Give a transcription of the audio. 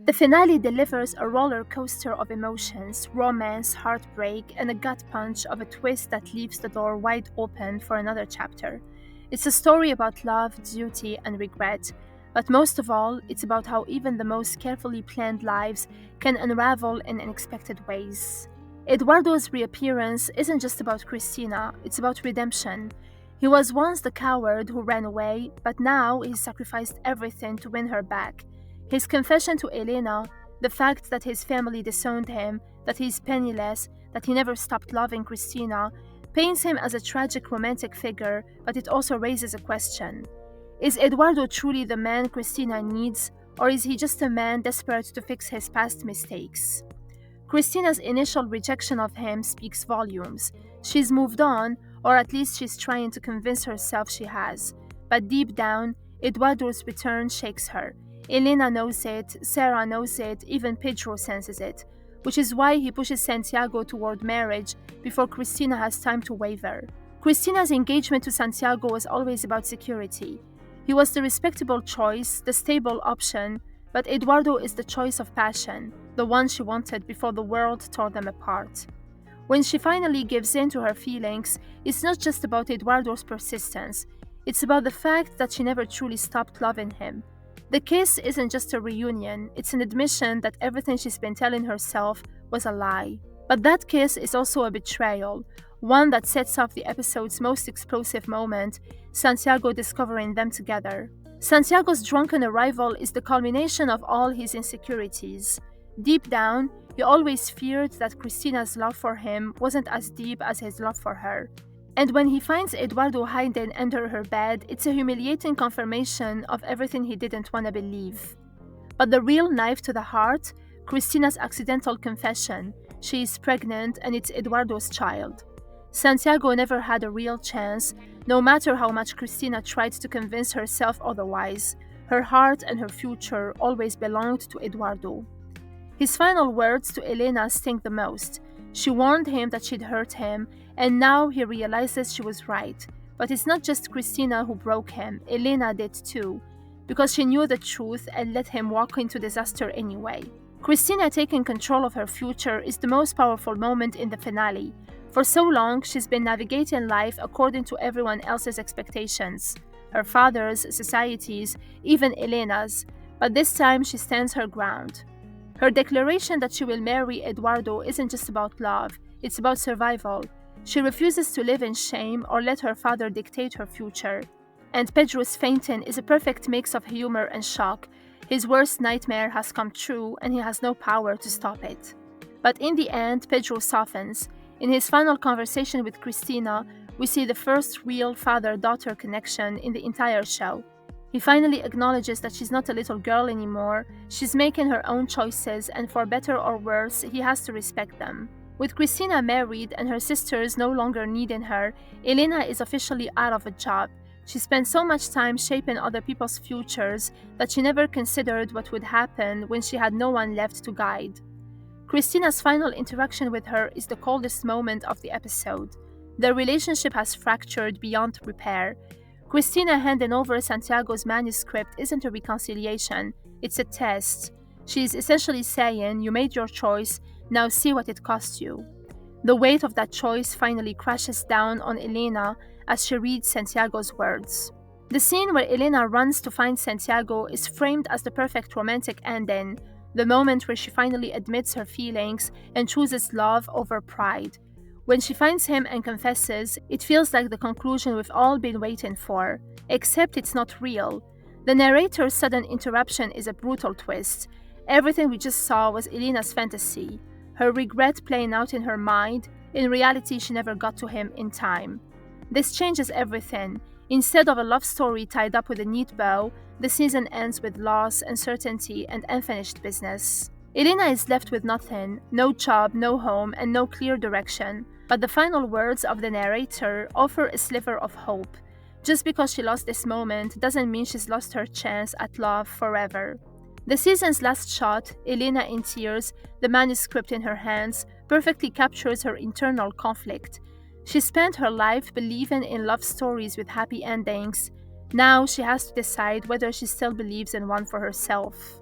The finale delivers a roller coaster of emotions, romance, heartbreak, and a gut punch of a twist that leaves the door wide open for another chapter. It's a story about love, duty, and regret, but most of all, it's about how even the most carefully planned lives can unravel in unexpected ways. Eduardo's reappearance isn't just about Christina, it's about redemption. He was once the coward who ran away, but now he's sacrificed everything to win her back. His confession to Elena, the fact that his family disowned him, that he's penniless, that he never stopped loving Christina, paints him as a tragic romantic figure, but it also raises a question. Is Eduardo truly the man Christina needs, or is he just a man desperate to fix his past mistakes? Christina's initial rejection of him speaks volumes. She's moved on, or at least she's trying to convince herself she has. But deep down, Eduardo's return shakes her. Elena knows it, Sarah knows it, even Pedro senses it, which is why he pushes Santiago toward marriage before Christina has time to waver. Christina's engagement to Santiago was always about security. He was the respectable choice, the stable option, but Eduardo is the choice of passion, the one she wanted before the world tore them apart. When she finally gives in to her feelings, it's not just about Eduardo's persistence, it's about the fact that she never truly stopped loving him. The kiss isn't just a reunion, it's an admission that everything she's been telling herself was a lie. But that kiss is also a betrayal, one that sets off the episode's most explosive moment, Santiago discovering them together. Santiago's drunken arrival is the culmination of all his insecurities. Deep down, he always feared that Christina's love for him wasn't as deep as his love for her. And when he finds Eduardo hiding under her bed, it's a humiliating confirmation of everything he didn't want to believe. But the real knife to the heart, Christina's accidental confession. She is pregnant and it's Eduardo's child. Santiago never had a real chance, no matter how much Christina tried to convince herself otherwise. Her heart and her future always belonged to Eduardo. His final words to Elena sting the most. She warned him that she'd hurt him, and now he realizes she was right. But it's not just Christina who broke him, Elena did too, because she knew the truth and let him walk into disaster anyway. Christina taking control of her future is the most powerful moment in the finale. For so long, she's been navigating life according to everyone else's expectations, her father's, society's, even Elena's, but this time she stands her ground. Her declaration that she will marry Eduardo isn't just about love, it's about survival. She refuses to live in shame or let her father dictate her future. And Pedro's fainting is a perfect mix of humor and shock. His worst nightmare has come true and he has no power to stop it. But in the end, Pedro softens. In his final conversation with Christina, we see the first real father-daughter connection in the entire show. He finally acknowledges that she's not a little girl anymore, she's making her own choices, and for better or worse, he has to respect them. With Christina married and her sisters no longer needing her, Elena is officially out of a job. She spent so much time shaping other people's futures that she never considered what would happen when she had no one left to guide. Christina's final interaction with her is the coldest moment of the episode. Their relationship has fractured beyond repair. Christina handing over Santiago's manuscript isn't a reconciliation, it's a test. She is essentially saying, you made your choice, now see what it cost you. The weight of that choice finally crashes down on Elena as she reads Santiago's words. The scene where Elena runs to find Santiago is framed as the perfect romantic ending, the moment where she finally admits her feelings and chooses love over pride. When she finds him and confesses, it feels like the conclusion we've all been waiting for, except it's not real. The narrator's sudden interruption is a brutal twist. Everything we just saw was Elena's fantasy, her regret playing out in her mind. In reality, she never got to him in time. This changes everything. Instead of a love story tied up with a neat bow, the season ends with loss, uncertainty, and unfinished business. Elena is left with nothing, no job, no home, and no clear direction. But the final words of the narrator offer a sliver of hope. Just because she lost this moment doesn't mean she's lost her chance at love forever. The season's last shot, Elena in tears, the manuscript in her hands, perfectly captures her internal conflict. She spent her life believing in love stories with happy endings. Now she has to decide whether she still believes in one for herself.